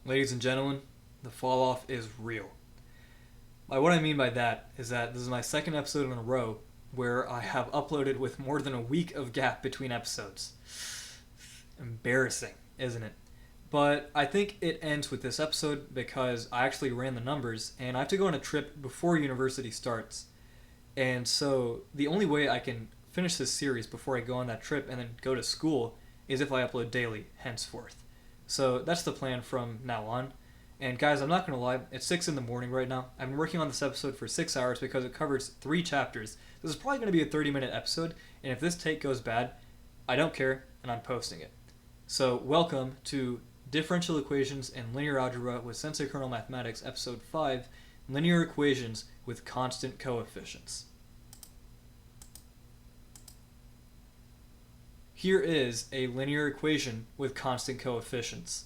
Ladies and gentlemen, the fall off is real. By what I mean by that is that this is my second episode in a row where I have uploaded with more than a week of gap between episodes. Embarrassing, isn't it? But I think it ends with this episode because I actually ran the numbers and I have to go on a trip before university starts. And so the only way I can finish this series before I go on that trip and then go to school is if I upload daily henceforth. So that's the plan from now on. And guys, I'm not gonna lie, it's 6 in the morning right now. I've been working on this episode for 6 hours because it covers 3 chapters. This is probably gonna be a 30-minute episode, and if this take goes bad, I don't care, and I'm posting it. So welcome to Differential Equations and Linear Algebra with Sensei Kernel Mathematics, Episode 5, Linear Equations with Constant Coefficients. Here is a linear equation with constant coefficients.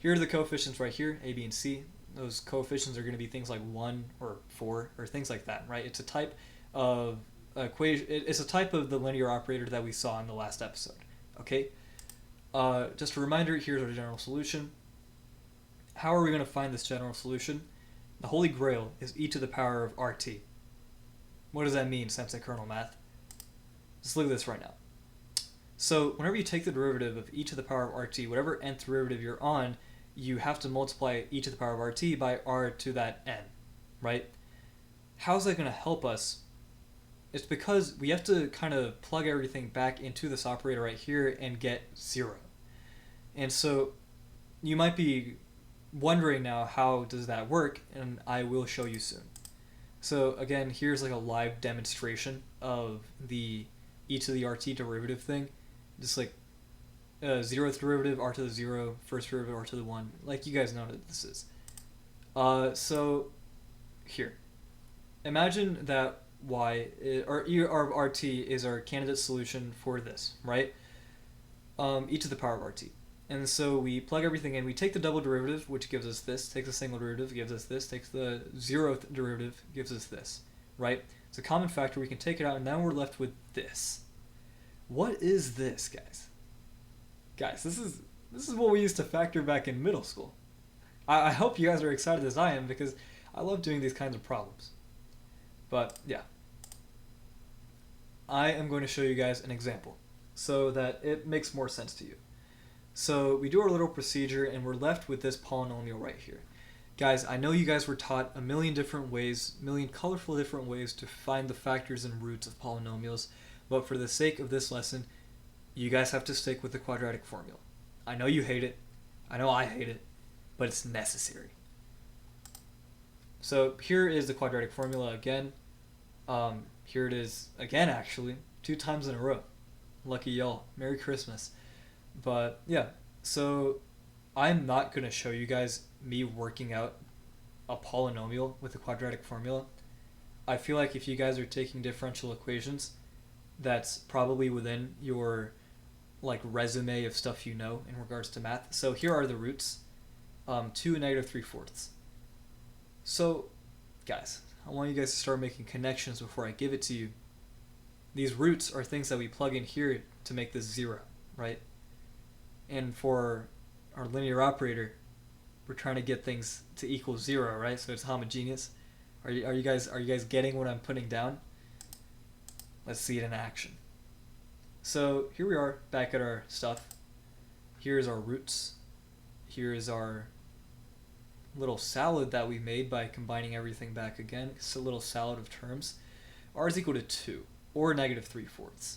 Here are the coefficients right here, a, b, and c. Those coefficients are going to be things like 1 or 4 or things like that, right? It's a type of equation. It's a type of the linear operator that we saw in the last episode, okay? Just a reminder, here's our general solution. How are we going to find this general solution? The holy grail is e to the power of rt. What does that mean, Sensei Kernel Math? Just look at this right now. So whenever you take the derivative of e to the power of rt, whatever nth derivative you're on, you have to multiply e to the power of rt by r to that n, right? How's that going to help us? It's because we have to kind of plug everything back into this operator right here and get 0. And so you might be wondering now, how does that work? And I will show you soon. So again, here's like a live demonstration of the e to the rt derivative thing. Just like 0th derivative, r to the 0, first derivative, r to the 1. Like, you guys know what this is. So here. Imagine that or rt is our candidate solution for this, right? E to the power of rt. And so we plug everything in. We take the double derivative, which gives us this. Takes the single derivative, gives us this. Takes the 0th derivative, gives us this, right? It's a common factor. We can take it out, and now we're left with this. What is this, guys? Guys, this is what we used to factor back in middle school. I hope you guys are excited as I am because I love doing these kinds of problems. But yeah, I am going to show you guys an example so that it makes more sense to you. So we do our little procedure and we're left with this polynomial right here. Guys, I know you guys were taught a million different ways, million colorful different ways to find the factors and roots of polynomials, but for the sake of this lesson, you guys have to stick with the quadratic formula. I know you hate it, I know I hate it, but it's necessary. So here is the quadratic formula again. Here it is again, actually, 2 times in a row. Lucky y'all. Merry Christmas. But yeah, so I'm not going to show you guys me working out a polynomial with the quadratic formula. I feel like if you guys are taking differential equations, that's probably within your like resume of stuff you know in regards to math. So here are the roots, 2 and negative 3/4. So guys, I want you guys to start making connections before I give it to you. These roots are things that we plug in here to make this 0, right? And for our linear operator, we're trying to get things to equal 0, right? So it's homogeneous. Are you guys getting what I'm putting down? Let's see it in action. So here we are back at our stuff. Here's our roots. Here's our little salad that we made by combining everything back again. It's a little salad of terms. R is equal to 2 or negative 3/4.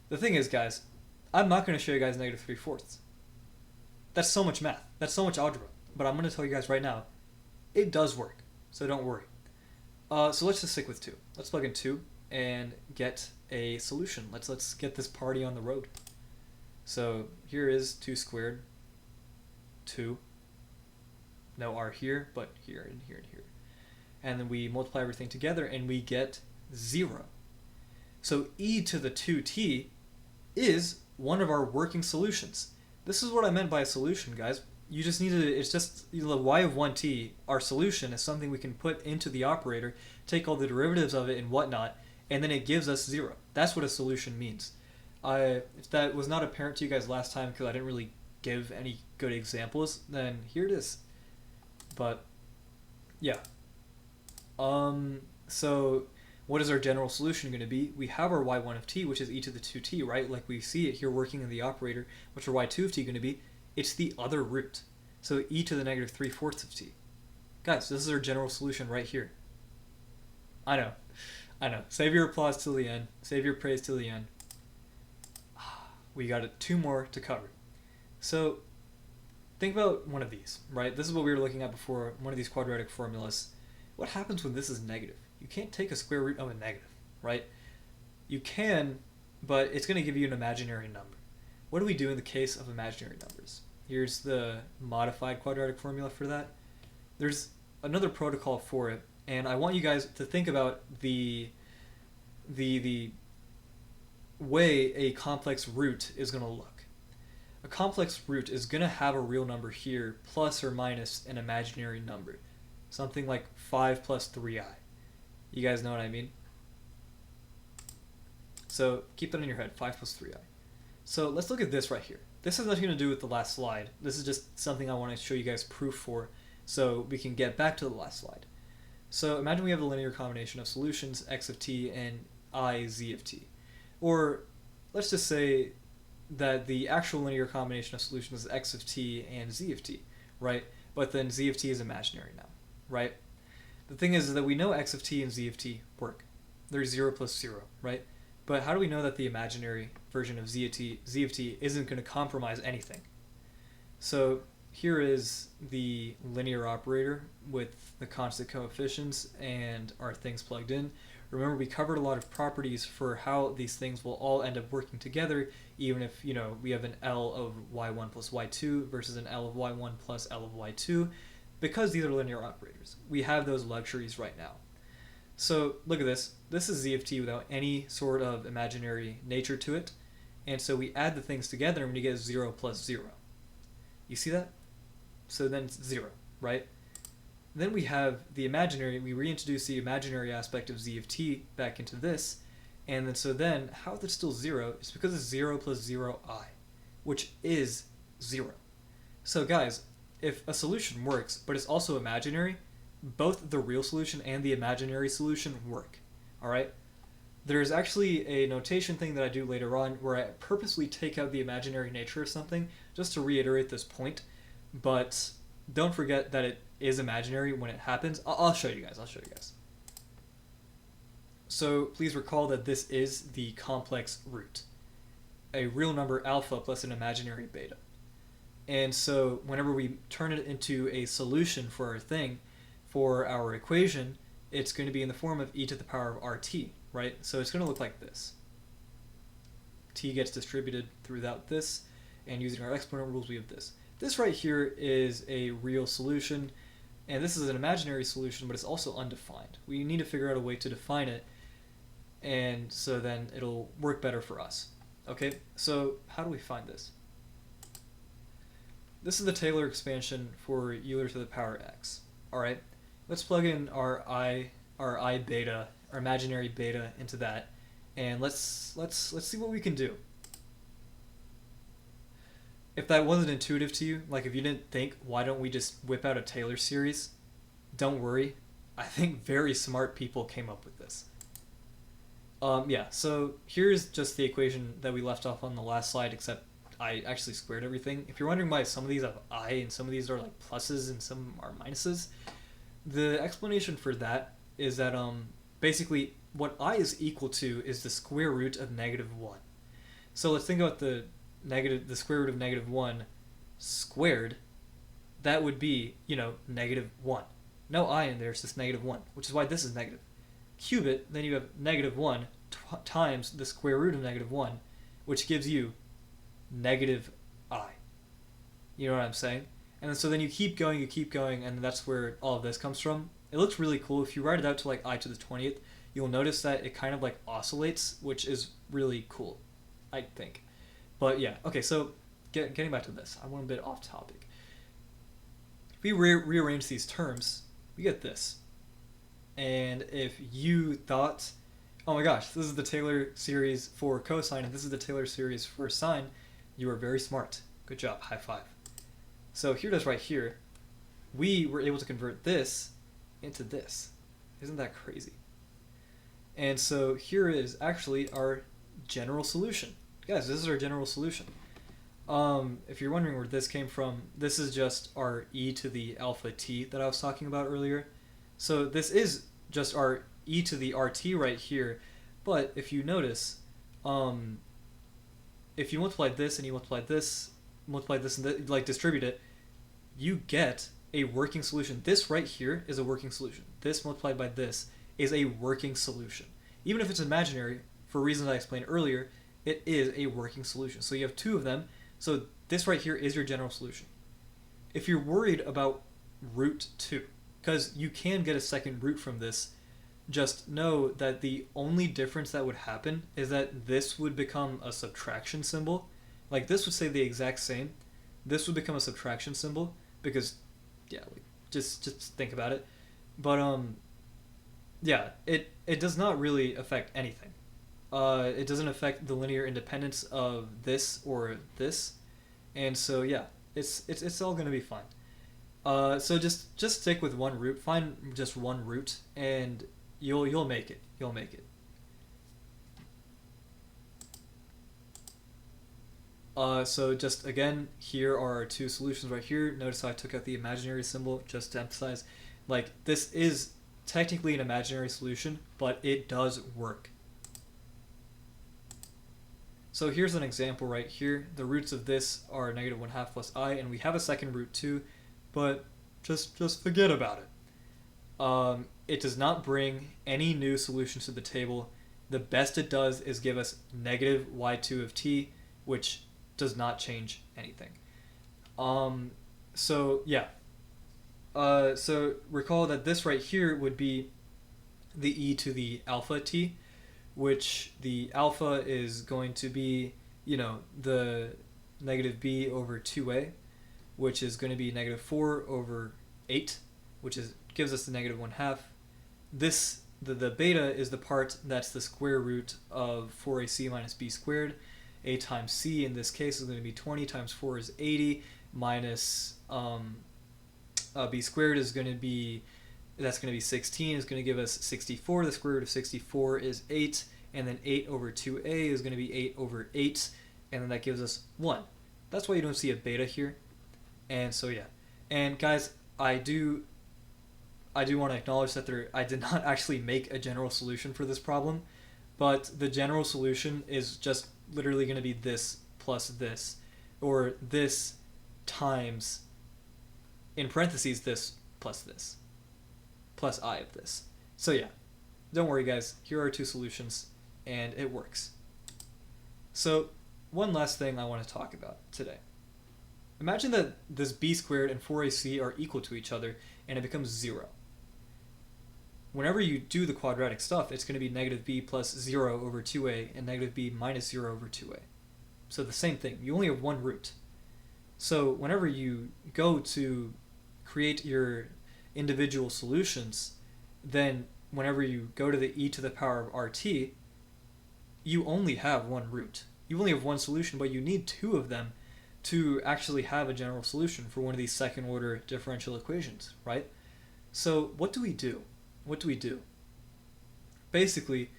The thing is, guys, I'm not going to show you guys negative 3/4. That's so much math. That's so much algebra. But I'm going to tell you guys right now, it does work. So don't worry. So let's just stick with 2. Let's plug in 2 and get a solution. Let's get this party on the road. So here is 2 squared, 2. No r here, but here and here and here. And then we multiply everything together and we get 0. So e to the 2t is one of our working solutions. This is what I meant by a solution, guys. You just need to, it's just the y of 1t, our solution, is something we can put into the operator, take all the derivatives of it and whatnot, and then it gives us 0. That's what a solution means. If that was not apparent to you guys last time because I didn't really give any good examples, then here it is. But yeah. So what is our general solution going to be? We have our y1 of t, which is e to the 2t, right? Like we see it here working in the operator. What's our y2 of t going to be? It's the other root. So e to the negative 3/4 of t. Guys, this is our general solution right here. I know. Save your applause till the end. Save your praise till the end. We got 2 more to cover. So think about one of these, right? This is what we were looking at before, one of these quadratic formulas. What happens when this is negative? You can't take a square root of a negative, right? You can, but it's going to give you an imaginary number. What do we do in the case of imaginary numbers? Here's the modified quadratic formula for that. There's another protocol for it, and I want you guys to think about the way a complex root is going to look. A complex root is going to have a real number here plus or minus an imaginary number. Something like 5 plus 3i. You guys know what I mean? So keep that in your head, 5 plus 3i. So let's look at this right here. This has nothing to do with the last slide. This is just something I want to show you guys proof for so we can get back to the last slide. So imagine we have a linear combination of solutions x of t and I z of t. Or let's just say that the actual linear combination of solutions is x of t and z of t, right? But then z of t is imaginary now, right? The thing is that we know x of t and z of t work. They're 0 plus 0, right? But how do we know that the imaginary version of z of t isn't going to compromise anything? So here is the linear operator with the constant coefficients and our things plugged in. Remember, we covered a lot of properties for how these things will all end up working together, even if, we have an L of y1 plus y2 versus an L of y1 plus L of y2, because these are linear operators. We have those luxuries right now. So look at this. This is z of t without any sort of imaginary nature to it. And so we add the things together and we get 0 plus 0. You see that? So then it's 0, right? Then we have the imaginary, we reintroduce the imaginary aspect of z of t back into this, and then how is it still 0? It's because it's 0 plus 0i, which is 0. So guys, if a solution works, but it's also imaginary, both the real solution and the imaginary solution work, alright? There's actually a notation thing that I do later on where I purposely take out the imaginary nature of something just to reiterate this point, but don't forget that it is imaginary when it happens. I'll show you guys. So please recall that this is the complex root, a real number alpha plus an imaginary beta. And so whenever we turn it into a solution for our thing, for our equation, it's going to be in the form of e to the power of rt, right? So it's going to look like this. T gets distributed throughout this, and using our exponent rules, we have this. This right here is a real solution, and this is an imaginary solution, but it's also undefined. We need to figure out a way to define it, and so then it'll work better for us. Okay, so how do we find this? This is the Taylor expansion for Euler to the power x. Alright, let's plug in our I beta, our imaginary beta into that, and let's see what we can do. If that wasn't intuitive to you, like if you didn't think, why don't we just whip out a Taylor series? Don't worry. I think very smart people came up with this. Yeah, so here's just the equation that we left off on the last slide, except I actually squared everything. If you're wondering why some of these have I and some of these are like pluses and some are minuses, the explanation for that is that basically what I is equal to is the square root of -1. So let's think about the square root of -1 squared. That would be, -1. No I in there, it's just -1, which is why this is negative. Cube it, then you have -1 times the square root of -1, which gives you -I. You know what I'm saying? And so then you keep going, and that's where all of this comes from. It looks really cool. If you write it out to like I to the 20th, you'll notice that it kind of like oscillates, which is really cool, I think. But yeah, okay, so getting back to this, I went a bit off topic. If we rearrange these terms, we get this. And if you thought, oh my gosh, this is the Taylor series for cosine, and this is the Taylor series for sine, you are very smart. Good job. High five. So here it is right here. We were able to convert this into this. Isn't that crazy? And so here is actually our general solution. Guys, this is our general solution. If you're wondering where this came from, this is just our e to the alpha t that I was talking about earlier. So this is just our e to the rt right here. But if you notice, if you multiply this and you multiply this and like distribute it, you get a working solution. This right here is a working solution. This multiplied by this is a working solution. Even if it's imaginary, for reasons I explained earlier, it is a working solution. So you have two of them. So this right here is your general solution. If you're worried about root 2, because you can get a second root from this, just know that the only difference that would happen is that this would become a subtraction symbol. Like this would stay the exact same. This would become a subtraction symbol because, yeah, like, just think about it. But yeah, it does not really affect anything. It doesn't affect the linear independence of this or this, and so yeah, it's all gonna be fine. So just stick with one root. Find just one root, and you'll make it. You'll make it. So just again, here are our two solutions right here. Notice how I took out the imaginary symbol just to emphasize, like this is technically an imaginary solution, but it does work. So here's an example right here. The roots of this are negative 1/2 plus I, and we have a second root too, but just forget about it. It does not bring any new solutions to the table. The best it does is give us negative y2 of t, which does not change anything. So yeah. So recall that this right here would be the e to the alpha t, which the alpha is going to be, the negative b over 2a, which is going to be negative 4 over 8, which gives us the negative 1/2. The beta is the part that's the square root of 4ac minus b squared. A times c in this case is going to be 20 times 4 is 80 minus b squared is going to be, that's going to be 16, is going to give us 64. The square root of 64 is 8, and then 8 over 2a is going to be 8 over 8, and then that gives us 1. That's why you don't see a beta here. And so yeah. And guys, I do want to acknowledge that I did not actually make a general solution for this problem, but the general solution is just literally going to be this plus this, or this times, in parentheses, this, plus I of this. So yeah, don't worry guys, here are two solutions, and it works. So one last thing I want to talk about today. Imagine that this b squared and 4ac are equal to each other, and it becomes 0. Whenever you do the quadratic stuff, it's going to be negative b plus 0 over 2a and negative b minus 0 over 2a. So the same thing, you only have one root. So whenever you go to create your individual solutions, then whenever you go to the e to the power of rt, you only have one root. You only have one solution, but you need two of them to actually have a general solution for one of these second order differential equations, right? So what do we do? Basically,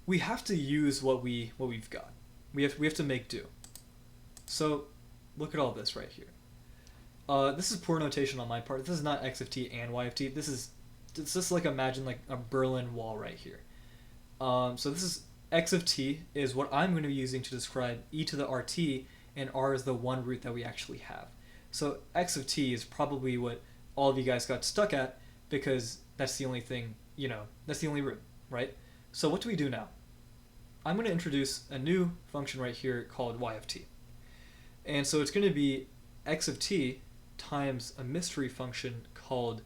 we have to use what we've got. We have to make do. So look at all this right here. This is poor notation on my part. This is not x of t and y of t. It's just like, imagine like a Berlin Wall right here. So this is x of t is what I'm going to be using to describe e to the rt, and r is the one root that we actually have. So x of t is probably what all of you guys got stuck at, because that's the only thing, that's the only root, right? So what do we do now? I'm going to introduce a new function right here called y of t. And so it's going to be x of t times a mystery function called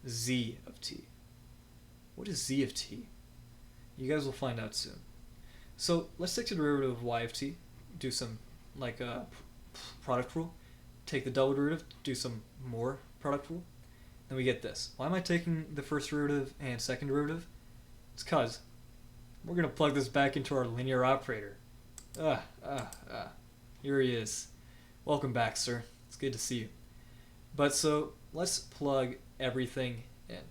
z of t. What is z of t? You guys will find out soon. So let's take the derivative of y of t, do some product rule, take the double derivative, do some more product rule, then we get this. Why am I taking the first derivative and second derivative? It's because we're going to plug this back into our linear operator. Here he is. Welcome back, sir. It's good to see you. But so let's plug everything in.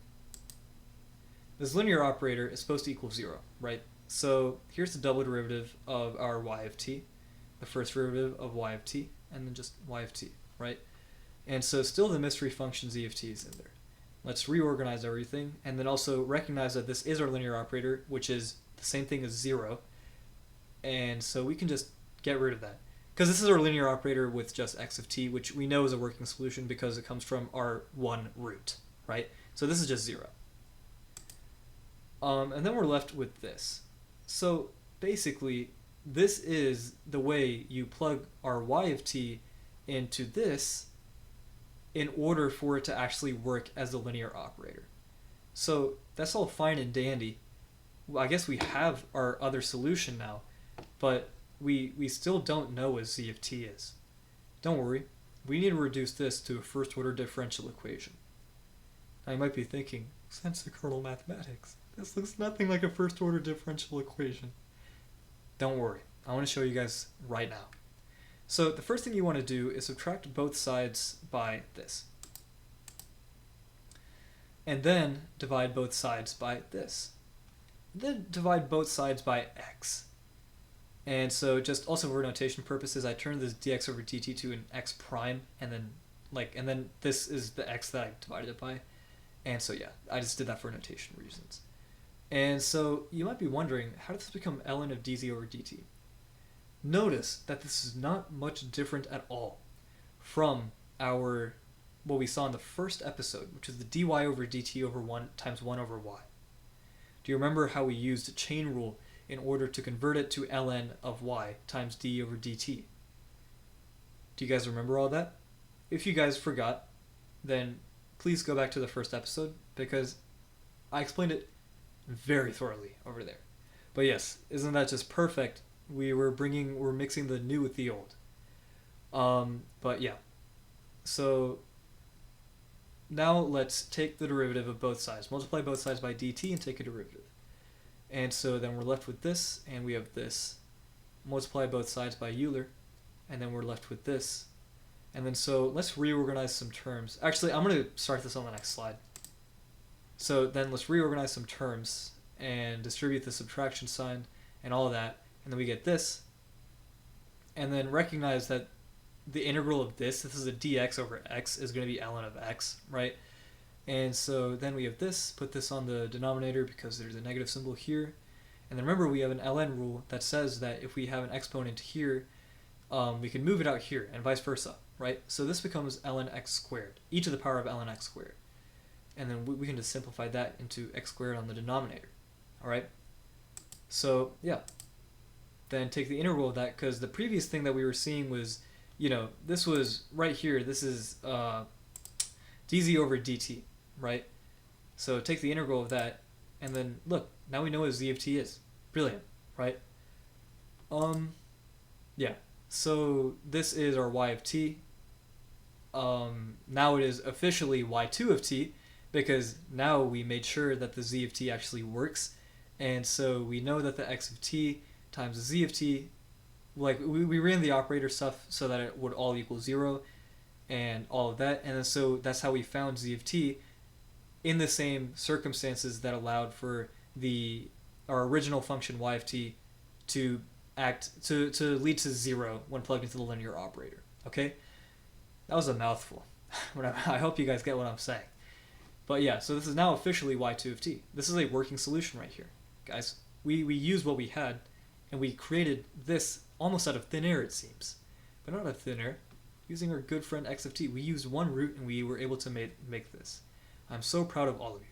This linear operator is supposed to equal 0, right? So here's the double derivative of our y of t, the first derivative of y of t, and then just y of t, right? And so still the mystery function z of t is in there. Let's reorganize everything, and then also recognize that this is our linear operator, which is the same thing as 0. And so we can just get rid of that. Because this is our linear operator with just x of t, which we know is a working solution because it comes from our one root, right? So this is just 0. And then we're left with this. So basically, this is the way you plug our y of t into this in order for it to actually work as a linear operator. So that's all fine and dandy. Well, I guess we have our other solution now, but we still don't know what z of t is. Don't worry, we need to reduce this to a first order differential equation. Now you might be thinking, sense of kernel mathematics, this looks nothing like a first order differential equation. Don't worry, I want to show you guys right now. So the first thing you want to do is subtract both sides by this. And then divide both sides by this. Then divide both sides by x. And so just also for notation purposes, I turned this dx over dt to an x prime, and then this is the x that I divided it by. And so yeah, I just did that for notation reasons. And so you might be wondering, how does this become ln of dz over dt? Notice that this is not much different at all from what we saw in the first episode, which is the dy over dt over 1 times 1 over y. Do you remember how we used a chain rule in order to convert it to ln of y times d over dt? Do you guys remember all that? If you guys forgot, then please go back to the first episode because I explained it very thoroughly over there. But yes, isn't that just perfect? We're mixing the new with the old. But yeah. So now let's take the derivative of both sides. Multiply both sides by dt and take a derivative. And so then we're left with this, and we have this. Multiply both sides by Euler, and then we're left with this. And then so let's reorganize some terms. Actually, I'm going to start this on the next slide. So then let's reorganize some terms and distribute the subtraction sign and all of that. And then we get this. And then recognize that the integral of this is a dx over x, is going to be ln of x, right? And so then we have this, put this on the denominator because there's a negative symbol here. And then remember, we have an ln rule that says that if we have an exponent here, we can move it out here and vice versa, right? So this becomes ln x squared, e to the power of ln x squared. And then we can just simplify that into x squared on the denominator, all right? So yeah, then take the integral of that, because the previous thing that we were seeing was, this was right here, this is dz over dt, right? So take the integral of that, and then look, now we know what z of t is. Brilliant, right? Yeah, so this is our y of t. Now it is officially y2 of t, because now we made sure that the z of t actually works, and so we know that the x of t times the z of t, like we ran the operator stuff so that it would all equal 0 and all of that, and then so that's how we found z of t in the same circumstances that allowed for our original function y of t to lead to 0 when plugged into the linear operator. Okay, that was a mouthful. I hope you guys get what I'm saying. But yeah, so this is now officially y2 of t. This is a working solution right here, guys. We used what we had, and we created this almost out of thin air, it seems, but not out of thin air. Using our good friend x of t, we used one root and we were able to make this. I'm so proud of all of you.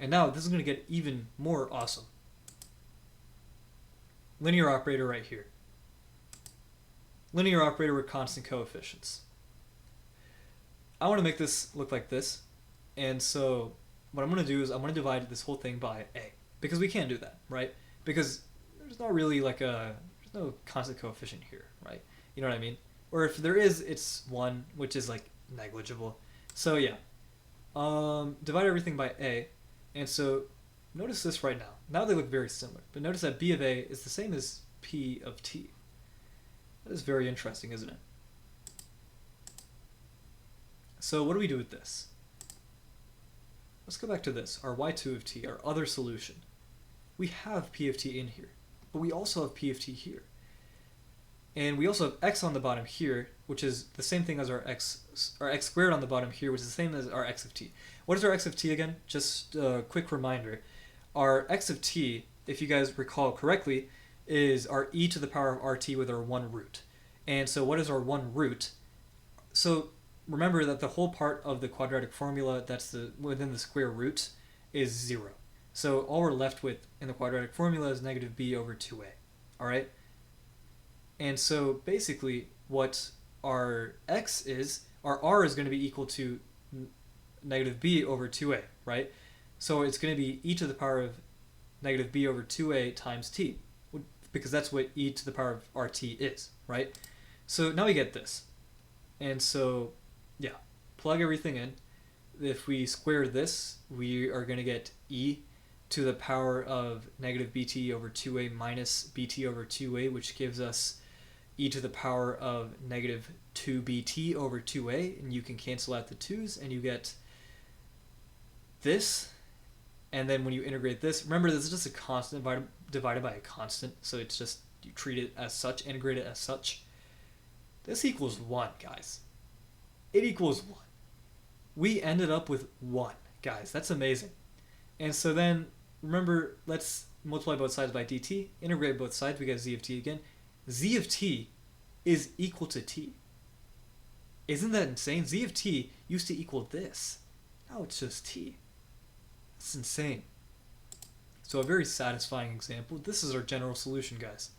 And now this is going to get even more awesome. Linear operator right here. Linear operator with constant coefficients. I want to make this look like this. And so what I'm going to do is I'm going to divide this whole thing by a. Because we can't do that, right? Because there's not really there's no constant coefficient here, right? You know what I mean? Or if there is, it's 1, which is negligible. So yeah, divide everything by a, and so notice this right now. Now they look very similar, but notice that b of a is the same as p of t. That is very interesting, isn't it? So what do we do with this? Let's go back to this, our y2 of t, our other solution. We have p of t in here, but we also have p of t here. And we also have x on the bottom here, which is the same thing as our x squared on the bottom here, which is the same as our x of t. What is our x of t again? Just a quick reminder. Our x of t, if you guys recall correctly, is our e to the power of rt with our 1 root. And so what is our 1 root? So remember that the whole part of the quadratic formula that's within the square root is 0. So all we're left with in the quadratic formula is negative b over 2a. Alright? And so basically what our x is, our r is going to be equal to negative b over 2a, right? So it's going to be e to the power of negative b over 2a times t, because that's what e to the power of rt is, right? So now we get this. And so, yeah, plug everything in. If we square this, we are going to get e to the power of negative bt over 2a minus bt over 2a, which gives us e to the power of negative 2bt over 2a, and you can cancel out the 2's, and you get this. And then when you integrate this, remember this is just a constant divided by a constant, so it's just, you treat it as such, integrate it as such. This equals 1, guys. It equals 1. We ended up with 1, guys. That's amazing. And so then, remember, let's multiply both sides by dt, integrate both sides, we get z of t again. Z of t is equal to t. Isn't that insane? Z of t used to equal this. Now it's just t. That's insane. So a very satisfying example. This is our general solution, guys.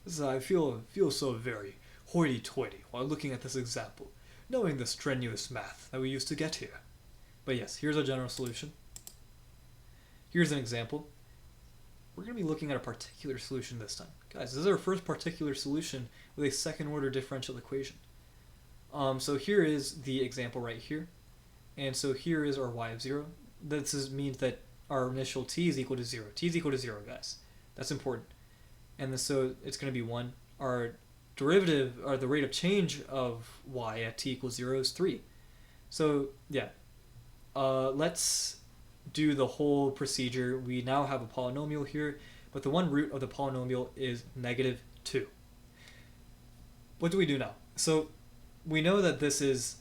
This is how I feel so very hoity-toity while looking at this example, knowing the strenuous math that we used to get here. But yes, here's our general solution. Here's an example. We're going to be looking at a particular solution this time. Guys, this is our first particular solution with a second-order differential equation. So here is the example right here. And so here is our y of 0. This means that our initial t is equal to 0. T is equal to 0, guys. That's important. And then, so it's going to be 1. Our derivative, or the rate of change of y at t equals 0 is 3. So, yeah. Let's do the whole procedure. We now have a polynomial here, but the 1 root of the polynomial is negative 2. What do we do now? So we know that this is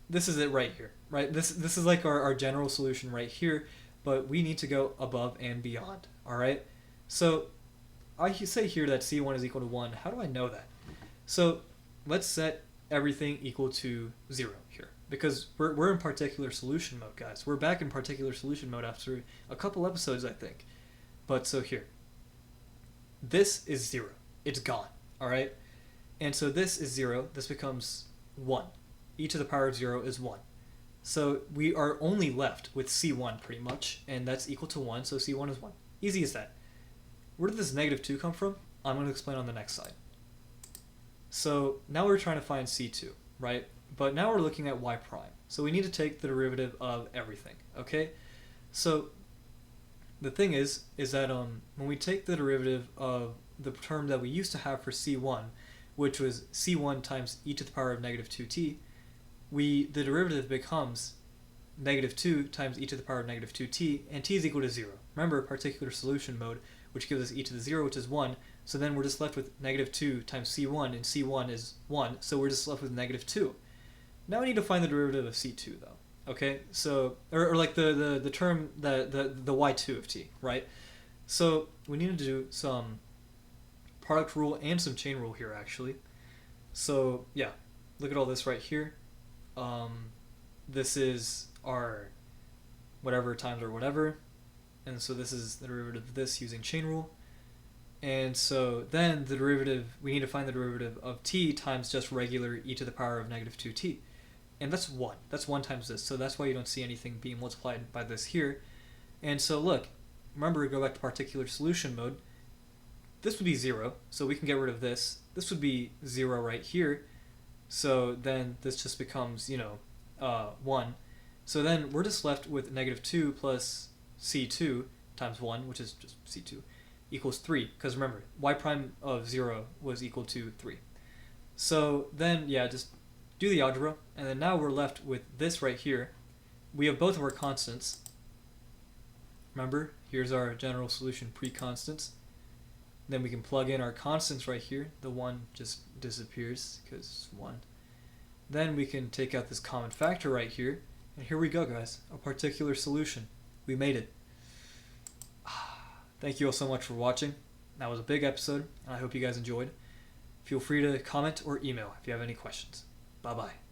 it right here, right? This is like our general solution right here, but we need to go above and beyond, all right? So I say here that c1 is equal to 1. How do I know that? So let's set everything equal to 0 here, because we're in particular solution mode, guys. We're back in particular solution mode after a couple episodes, I think. But so here, this is 0. It's gone, all right? And so this is 0. This becomes 1. E to the power of 0 is 1. So we are only left with c1 pretty much, and that's equal to 1, so c1 is 1. Easy as that. Where did this negative 2 come from? I'm going to explain on the next slide. So now we're trying to find c2, right? But now we're looking at y prime. So we need to take the derivative of everything, okay? So the thing is that when we take the derivative of the term that we used to have for c1, which was c1 times e to the power of negative 2t, the derivative becomes negative 2 times e to the power of negative 2t, and t is equal to 0. Remember, particular solution mode, which gives us e to the 0, which is 1. So then we're just left with negative 2 times c1, and c1 is 1, so we're just left with negative 2. Now we need to find the derivative of c2, though. Okay, so or like the term the y2 of t, right? So we need to do some product rule and some chain rule here, actually. So yeah, look at all this right here. This is our whatever times or whatever, and so this is the derivative of this using chain rule. And so then the derivative, we need to find the derivative of t times just regular e to the power of negative 2t. And that's 1. That's 1 times this. So that's why you don't see anything being multiplied by this here. And so look, remember, go back to particular solution mode. This would be 0, so we can get rid of this. This would be 0 right here. So then this just becomes, 1. So then we're just left with negative 2 plus c2 times 1, which is just c2, equals 3. Because remember, y prime of 0 was equal to 3. So then, yeah, just do the algebra, and then now we're left with this right here. We have both of our constants. Remember, here's our general solution pre-constants. Then we can plug in our constants right here. The 1 just disappears because it's 1. Then we can take out this common factor right here. And here we go, guys. A particular solution. We made it. Thank you all so much for watching. That was a big episode, and I hope you guys enjoyed. Feel free to comment or email if you have any questions. Bye-bye.